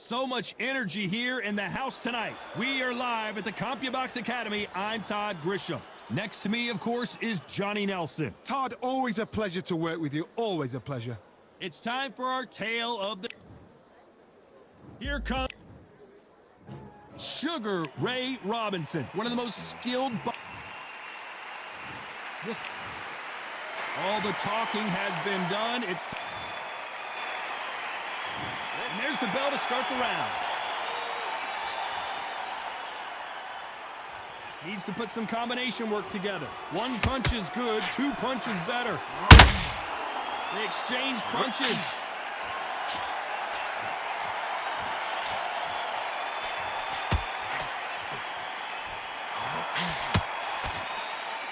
So much energy here in the house tonight. We are live at the CompuBox Academy. I'm Todd Grisham. Next to me, of course, is Johnny Nelson. Todd, always a pleasure to work with you. Always a pleasure. It's time for our tale of the... Here comes Sugar Ray Robinson, one of the most skilled... All the talking has been done. It's... And there's the bell to start the round. Needs to put some combination work together. One punch is good, two punches better. They exchange punches.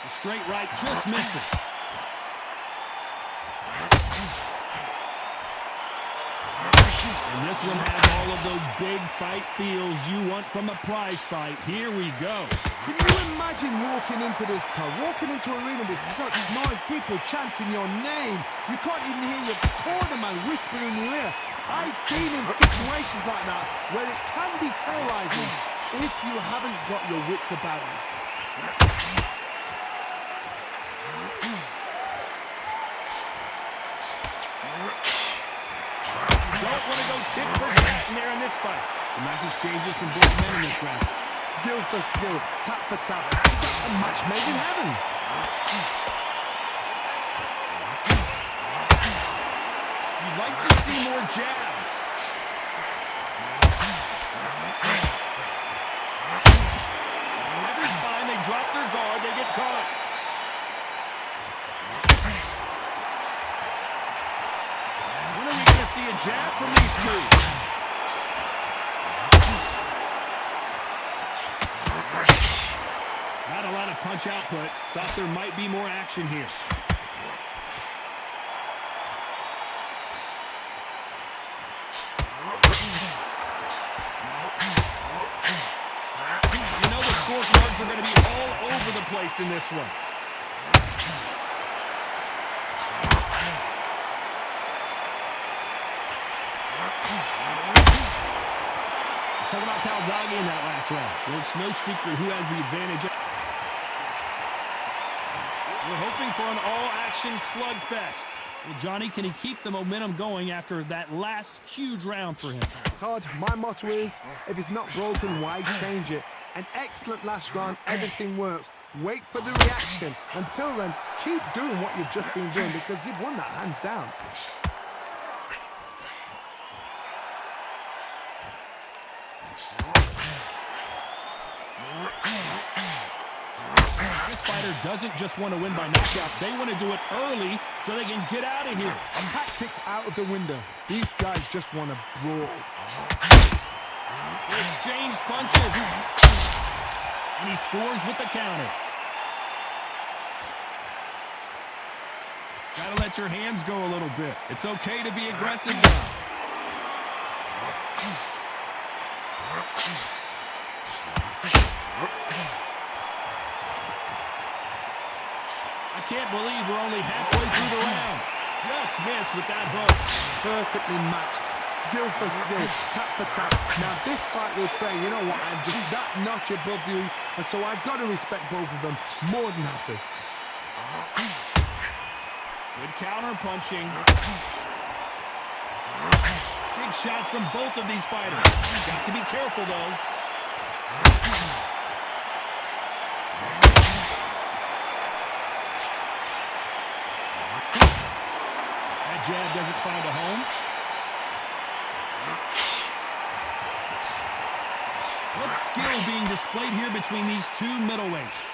The straight right just misses. And this one has all of those big fight feels you want from a prize fight. Here we go. Can you imagine walking into this, Todd? Walking into an arena with such noise, people chanting your name. You can't even hear your cornerman whispering in your ear. I've been in situations like that where it can be terrorizing if you haven't got your wits about you. Don't want to go tit for tat in there in this fight. Some nice exchanges from both men in this round. Skill for skill, tap for tap. Just like a match made in heaven. You'd like to see more jabs. Every time they drop their guard, they get caught. When are we going to see a jab from these two? Not a lot of punch output. Thought there might be more action here. You know the scorecards are going to be all over the place in this one. Talk about CALZAGHE in that last round. Well, it's no secret who has the advantage. We're hoping for an all-action slugfest. Well, Johnny, can he keep the momentum going after that last huge round for him? Todd, my motto is, if it's not broken, why change it? An excellent last round, everything works. Wait for the reaction. Until then, keep doing what you've just been doing because you've won that hands down. This fighter doesn't just want to win by knockout. They want to do it early so they can get out of here. Tactics out of the window. These guys just want to brawl. They exchange punches. And he scores with the counter. Gotta let your hands go a little bit. It's okay to be aggressive now. I can't believe we're only halfway through the round. Just missed with that hook. Perfectly matched. Skill for skill, tap for tap. Now this fight will say, you know what, I'm just that notch above you, and so I've got to respect both of them. More than happy. Good counter punching. Big shots from both of these fighters. Got to be careful though. That jab doesn't find a home. What skill being displayed here between these two middleweights?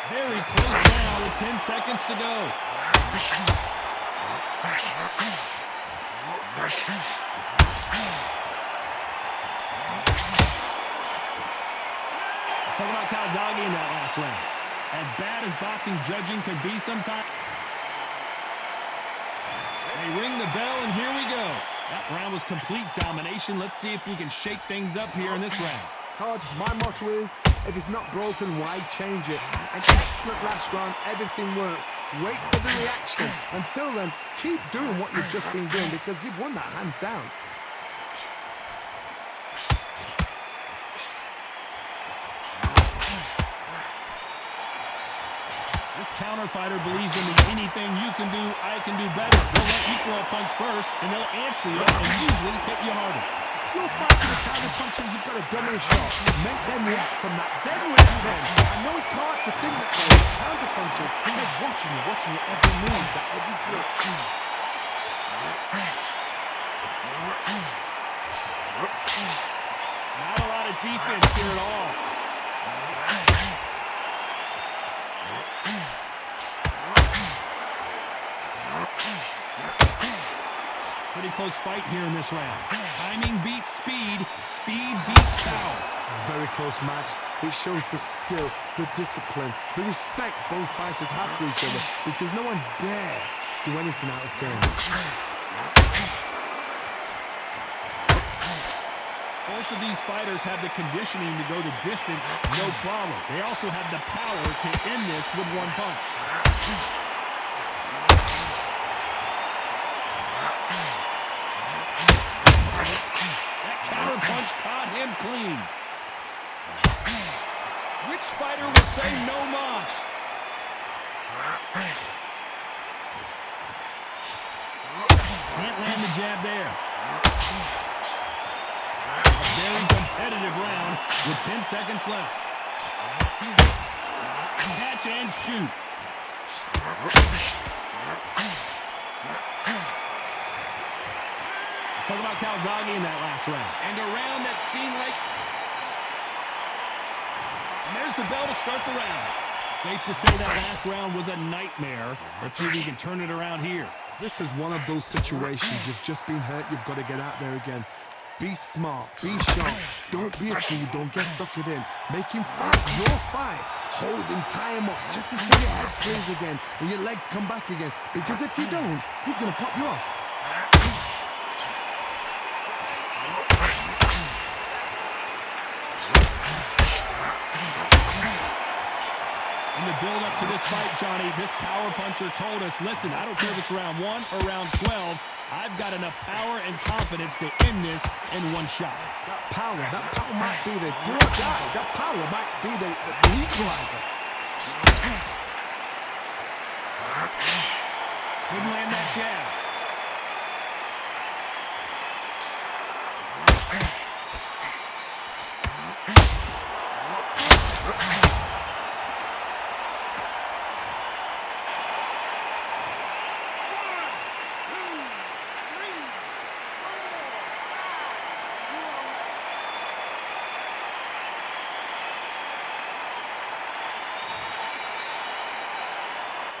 Very close now with 10 seconds to go. Talk about CALZAGHE in that last round. As bad as boxing judging can be sometimes. They ring the bell, and here we go. That round was complete domination. Let's see if we can shake things up here in this round. Todd, my motto is, if it's not broken, why change it? An excellent last round, everything works. wait for the reaction. Until then, keep doing what you've just been doing because you've won that hands down. This counter fighter believes in the anything you can do, I can do better. They'll let you throw a punch first, and they'll answer you and usually hit you harder. You're fighting the counter punches, you've got a dummy shot. Make them react from that, then react then. I know it's hard to think that way. Counter punches, they're watching your every move, that every drill. Not a lot of defense here at all. Pretty close fight here in this round. Timing beats speed. Speed beats power. Very close match. It shows the skill, the discipline, the respect both fighters have for each other because no one dare do anything out of turn. Both of these fighters have the conditioning to go the distance, no problem. They also have the power to end this with one punch. That counter punch caught him clean. Which fighter will say no mas? Can't land the jab there. Very competitive round with 10 seconds left. Catch and shoot. Let's talk about CALZAGHE in that last round. And a round that seemed like... And there's the bell to start the round. Safe to say that last round was a nightmare. Let's see if we can turn it around here. This is one of those situations. You've just been hurt. You've got to get out there again. Be smart, be sharp, don't be a fool, don't get suckered in. Make him fight your fight. Hold him, tie him up, just until your head clears again and your legs come back again. Because if you don't, he's going to pop you off. In the build-up to this fight, Johnny, this power puncher told us, listen, I don't care if it's round 1 or round 12, I've got enough power and confidence to end this in one shot. That power might be the do or die. That power might be the equalizer. Couldn't land that jab.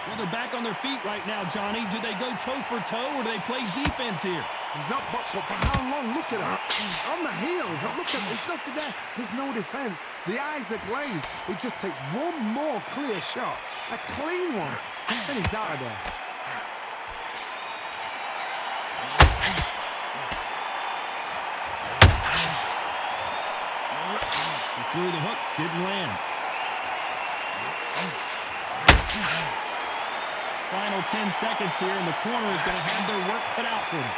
Well, they're back on their feet right now, Johnny. Do they go toe for toe or do they play defense here? He's up, but for how long? Look at him. On the heels. Look at him. There's nothing there. There's no defense. The eyes are glazed. It just takes one more clear shot. A clean one. Then he's out of there. He threw the hook. Didn't land. Final 10 seconds here, and the corner is going to have their work cut out for them.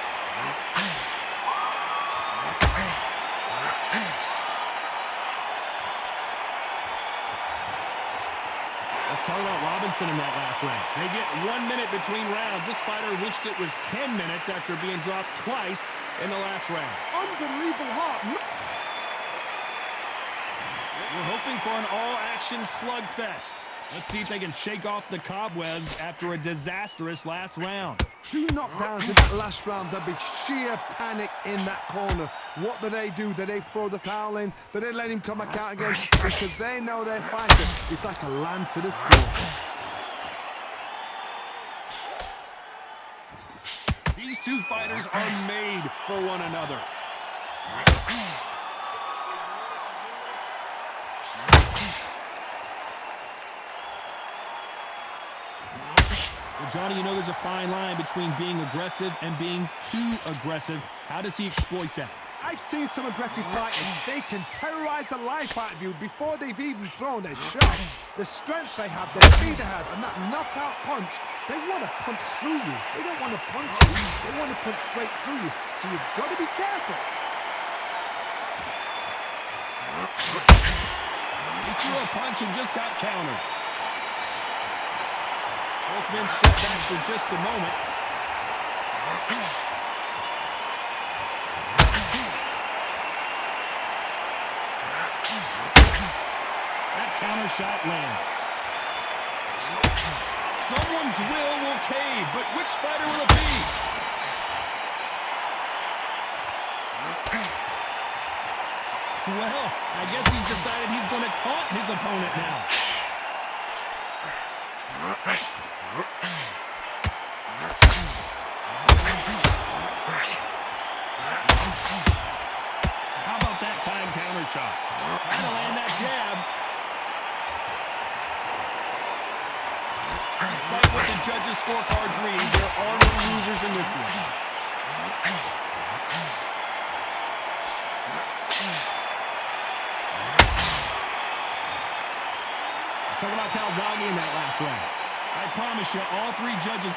Let's talk about Robinson in that last round. They get 1 minute between rounds. This fighter wished it was 10 minutes after being dropped twice in the last round. Unbelievable heart. We're hoping for an all-action slugfest. Let's see if they can shake off the cobwebs after a disastrous last round. 2 knockdowns in that last round. There'll be sheer panic in that corner. What do? Do they throw the towel in? Do they let him come back out again? Because they know their fighter is like a lamb to the slaughter. These two fighters are made for one another. Well, Johnny, you know there's a fine line between being aggressive and being too aggressive. How does he exploit that? I've seen some aggressive fighters. They can terrorize the life out of you before they've even thrown a shot. The strength they have, the speed they have, and that knockout punch, they want to punch through you. They don't want to punch you. They want to punch straight through you. So you've got to be careful. He threw a punch and just got countered. Both men step back for just a moment. That counter shot lands. Someone's will cave, but which fighter will it be? Well, I guess he's decided he's going to taunt his opponent now. How about that time counter shot? Trying to land that jab. Despite what the judges' scorecards read, there are no losers in this one. Let's talk about CALZAGHE in that last round. I promise you, all three judges.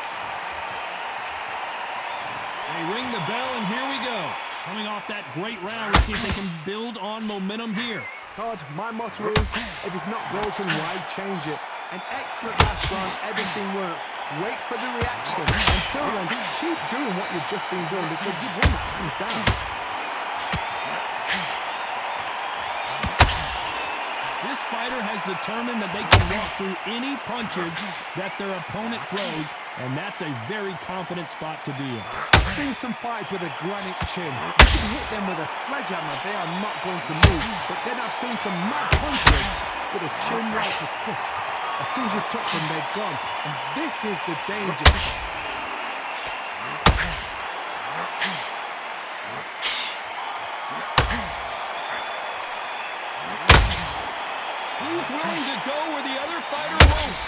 They ring the bell, and here we go. Coming off that great round, let's see if they can build on momentum here. Todd, my motto is, if it's not broken, why change it? An excellent last round, everything works. Wait for the reaction. Until then, keep doing what you've just been doing because you've won it hands down. This fighter has determined that they can walk through any punches that their opponent throws, and that's a very confident spot to be in. I've seen some fights with a granite chin. You can hit them with a sledgehammer, they are not going to move. But then I've seen some mad punches with a chin like a crisp. As soon as you touch them, they're gone. And this is the danger. He's willing to go where the other fighter won't.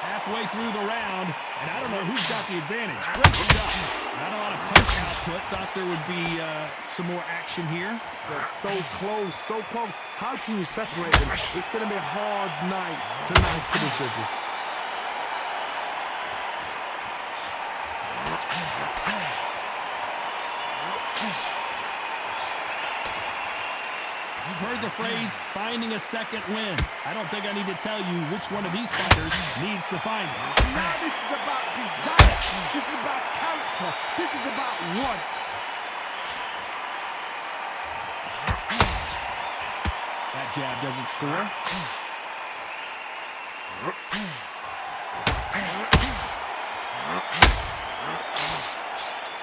Halfway through the round, and I don't know who's got the advantage. Great shot. Not a lot of punch output. Thought there would be some more action here. They're so close, so close. How can you separate them? It's going to be a hard night tonight for the judges. You've heard the phrase, finding a second win. I don't think I need to tell you which one of these fighters needs to find it. Now this is about desire. This is about character. This is about want. That jab doesn't score.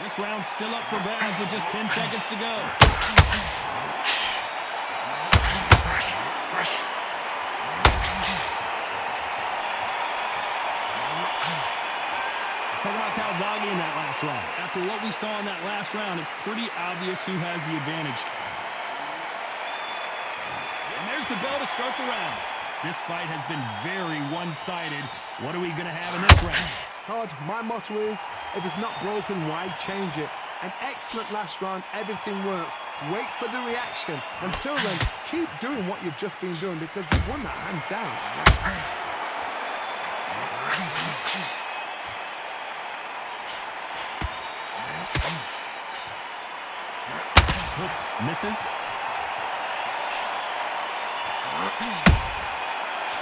This round's still up for grabs with just 10 seconds to go. Let's talk about CALZAGHE in that last round. After what we saw in that last round, it's pretty obvious who has the advantage. And there's the bell to start the round. This fight has been very one-sided. What are we going to have in this round? Todd, my motto is, if it's not broken, why change it? An excellent last round, everything works. Wait for the reaction. Until then, keep doing what you've just been doing because you've won that hands down. Misses.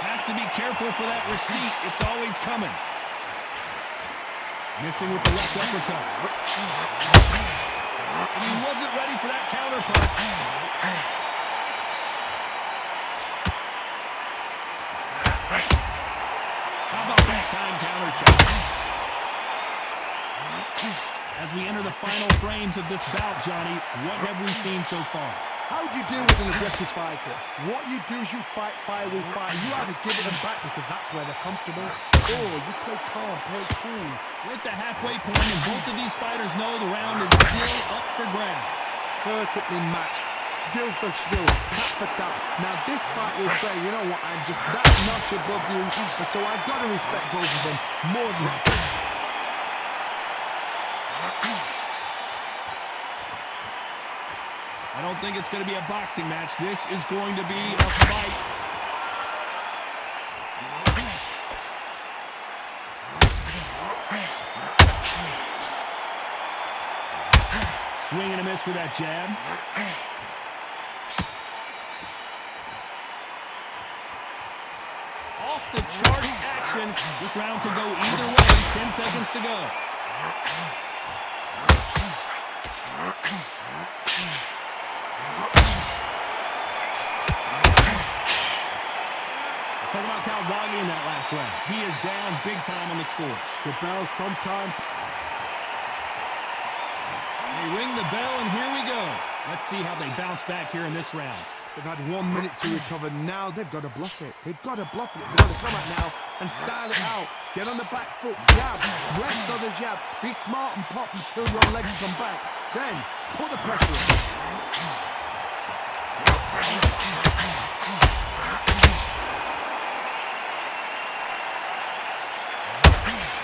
Has to be careful for that receipt. It's always coming. Missing with the left uppercut. And he wasn't ready for that counter punch. How about that time counter shot? As we enter the final frames of this bout, Johnny, what have we seen so far? How do you deal with an aggressive fighter? What you do is you fight fire with fire. You either give it them back because that's where they're comfortable, or you play calm, play cool. We're at the halfway point, and both of these fighters know the round is still up for grabs. Perfectly matched, skill for skill, tap for tap. Now this fight will say, you know what, I'm just that notch above you, and so I've got to respect both of them more than that. I don't think it's going to be a boxing match. This is going to be a fight. Swing and a miss for that jab. Off the charts action. This round could go either way. 10 seconds to go. Let's talk about CALZAGHE in that last round. He is down big time on the scores. The bell sometimes. They ring the bell, and here we go. Let's see how they bounce back here in this round. They've had 1 minute to recover. Now they've got to bluff it. They've got to bluff it. They've got to come out now and style it out. Get on the back foot, jab, rest on the jab. Be smart and pop until your legs come back. Then put the pressure on.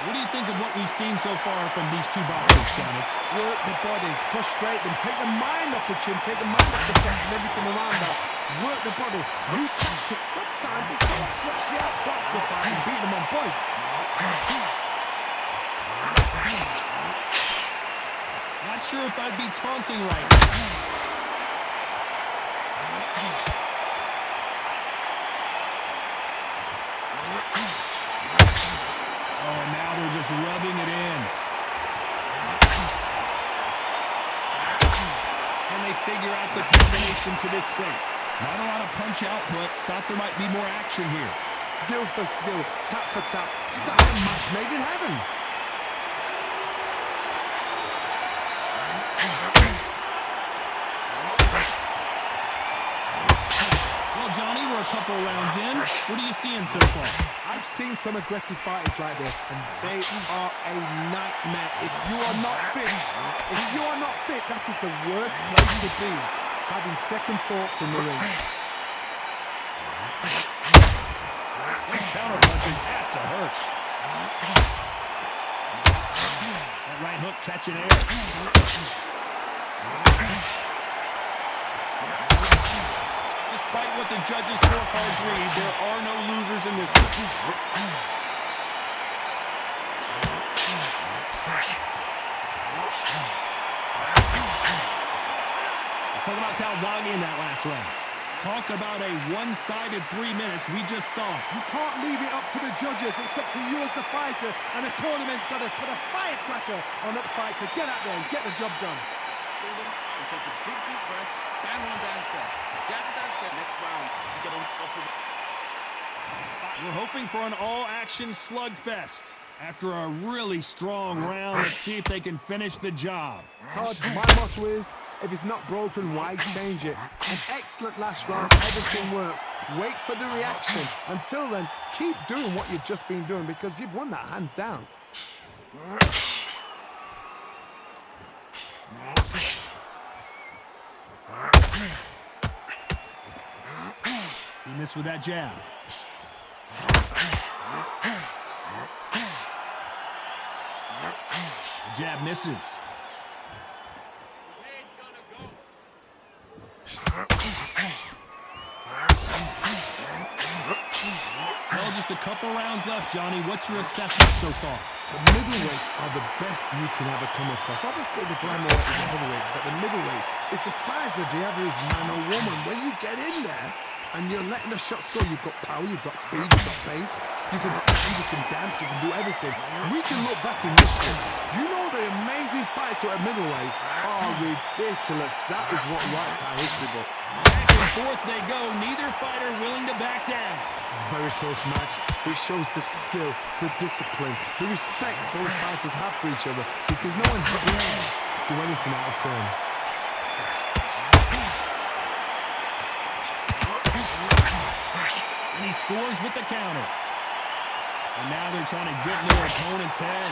What do you think of what we've seen so far from these two boxers, Johnny? Work the body, frustrate them, take the mind off the chin, take the mind off the chest and everything around that. Work the body, use tactics. Sometimes it's hard to actually outbox a fight and beat them on points. Not sure if I'd be taunting right. Oh, now they're just rubbing it in. And they figure out the combination to this safe. Not a lot of punch output. Thought there might be more action here. Skill for skill, tap for tap. Just like a match made in heaven. Well, Johnny, we're a couple rounds in. What are you seeing so far? I've seen some aggressive fighters like this, and they are a nightmare. If you are not fit, that is the worst place to be. Having second thoughts in the ring. Those counter punches have to hurt. That right hook catching air. Despite what the judges' scorecards read, there are no losers in this one. Let's talk about CALZAGHE in that last round. Talk about a one-sided 3 minutes we just saw. You can't leave it up to the judges. It's up to you as the fighter, and the tournament's got to put a firecracker on that fight to get out there and get the job done. He takes a big deep breath, bang one downstairs, jab it downstairs, next round, you get on top of it. We're hoping for an all-action slugfest. After a really strong round, let's see if they can finish the job. Todd, my motto is, if it's not broken, why change it? An excellent last round, everything works. Wait for the reaction. Until then, keep doing what you've just been doing because you've won that hands down. He missed with that jab. The jab misses. Well, just a couple rounds left, Johnny. What's your assessment so far? The middleweights are the best you can ever come across. Obviously, the flyweight is a heavyweight, but the middleweight is the size of the average man or woman. When you get in there and you're letting the shots go, you've got power, you've got speed, you've got pace. You can stand, you can dance, you can do everything. We can look back in history. You know the amazing fights at middleweight are ridiculous. That is what writes our history books. Back and forth they go. Neither fighter willing to back down. Very close match. It shows the skill, the discipline, the respect both fighters have for each other because no one dare do anything out of turn. And he scores with the counter. And now they're trying to get in their opponent's head.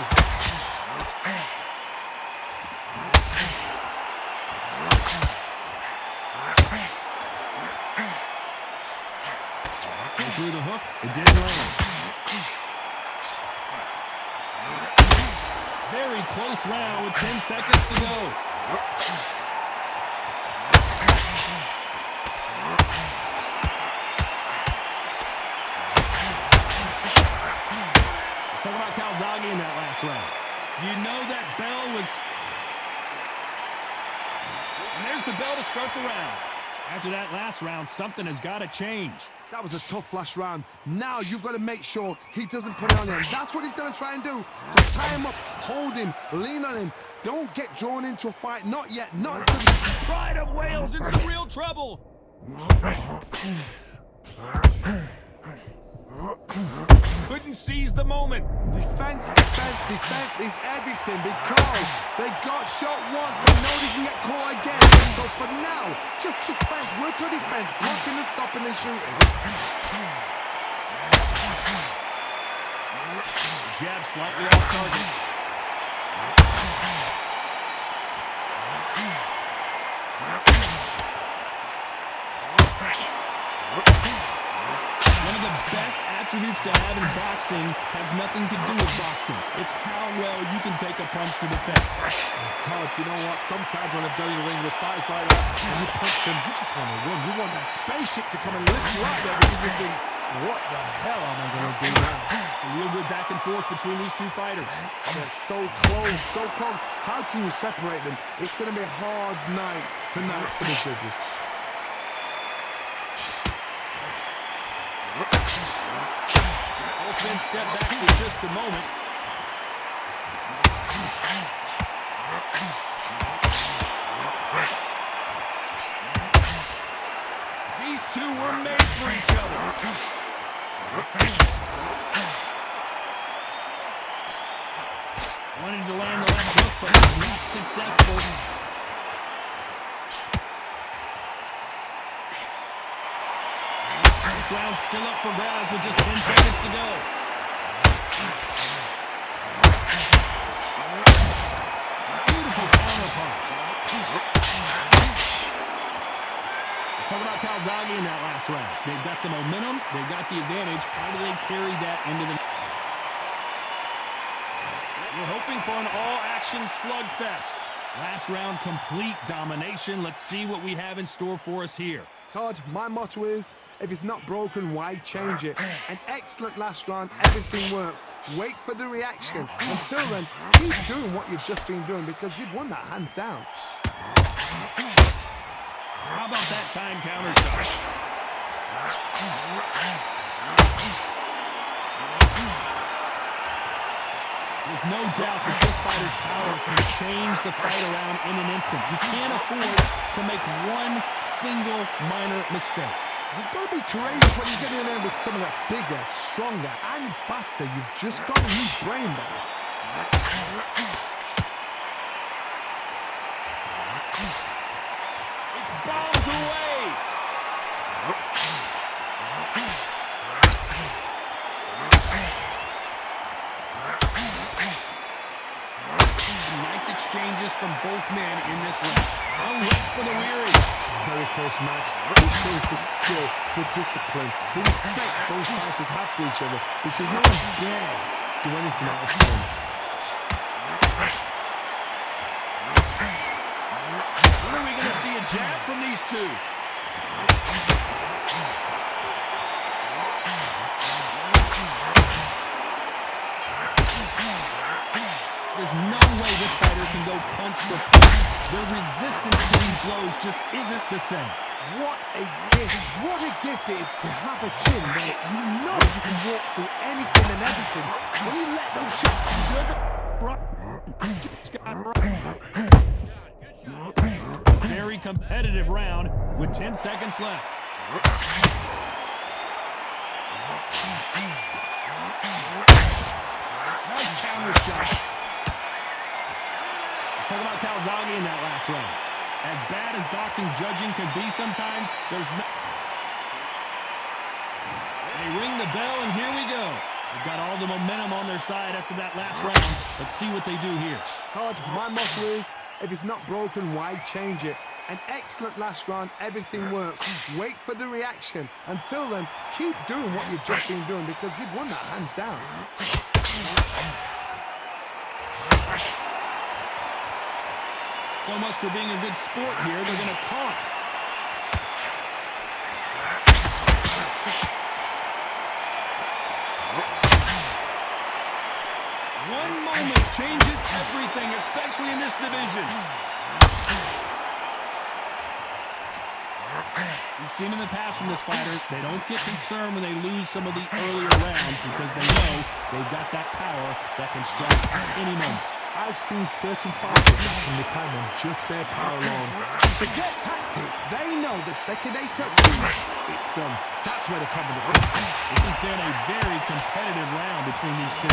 Through the hook, it didn't land. Very close round with 10 seconds to go. last round. You know that bell was... And there's the bell to start the round. After that last round, something has got to change. That was a tough last round. Now you've got to make sure he doesn't put it on him. That's what he's going to try and do. So tie him up, hold him, lean on him. Don't get drawn into a fight. Not yet. Not until the... Pride of Wales in some real trouble. Couldn't seize the moment. Defense, defense, defense is everything because they got shot once. They know they can get caught again. So for now, just defense, work on defense, blocking and stopping and shooting. Jab slightly off target. One of the best attributes to have in boxing has nothing to do with boxing. It's how well you can take a punch to the face. Todd, you know what? Sometimes when I've done in the ring with fights like that, and you punch them, you just want to win. You want that spaceship to come and lift you up there because you think, what the hell am I going to do now? A real good back and forth between these two fighters. They're so close, so close. How can you separate them? It's going to be a hard night tonight for the judges. Both men step back for just a moment. These two were made for each other. Wanted to land the left hook, but not successful. This round's still up for grabs with just 10 seconds to go. Beautiful counter punch. Let's talk about CALZAGHE in that last round. They've got the momentum, they've got the advantage. How do they carry that into the... We're hoping for an all-action slugfest. Last round, complete domination. Let's see what we have in store for us here. Todd, my motto is, if it's not broken, why change it? An excellent last round, everything works. Wait for the reaction. Until then, keep doing what you've just been doing because you've won that hands down. How about that time counter shot? There's no doubt that this fighter's power can change the fight around in an instant. You can't afford to make one single minor mistake. You've got to be courageous when you get in there with someone that's bigger, stronger, and faster. You've just got to use brain there. It's bombs away. Nice exchanges from both men in this round. No rest for the weary. Very close match. It shows the skill, the discipline, the respect both fighters have for each other because no one dare do anything out of turn. When are we going to see a jab from these two? There's no way this fighter can go punch for punch. Their resistance to these blows just isn't the same. What a gift. What a gift it is to have a chin where you know you can walk through anything and everything. When you let those shots... Very competitive round with 10 seconds left. Nice counter shot. Let's talk about CALZAGHE in that last round. As bad as boxing judging can be sometimes, there's no... They ring the bell, and here we go. They've got all the momentum on their side after that last round. Let's see what they do here. Todd, my motto is, if it's not broken, why change it? An excellent last round, everything works. Wait for the reaction. Until then, keep doing what you've just been doing because you've won that hands down. So much for being a good sport here. They're going to taunt. One moment this division. We've seen in the past from this fighter, they don't get concerned when they lose some of the earlier rounds because they know they've got that power that can strike at any moment. I've seen certain fighters that can depend on just their power alone. Forget tactics. They know the second they touch it, it's done. That's where the confidence is. This has been a very competitive round between these two.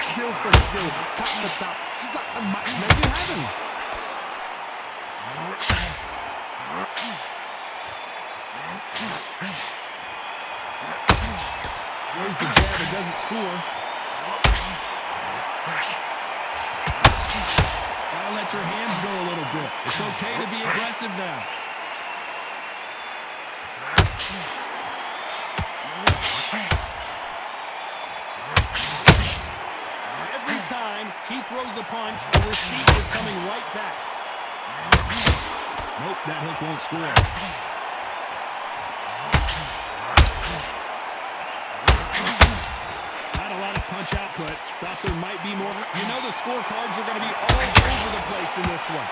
Skill for skill, tap for tap, just like a match made in heaven. There's the jab, it doesn't score. Gotta let your hands go a little bit. It's okay to be aggressive now. Every time he throws a punch, the receipt is coming right back. Nope, that hook won't score. Not a lot of punch output. Thought there might be more. You know the scorecards are going to be all over the place in this one.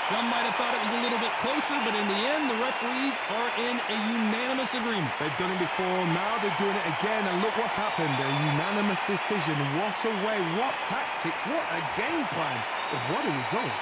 Some might have thought it was a little bit closer, but in the end, the referees are in a unanimous agreement. They've done it before, now they're doing it again, and look what's happened. A unanimous decision. What a way, what tactics, what a game plan. But what a result.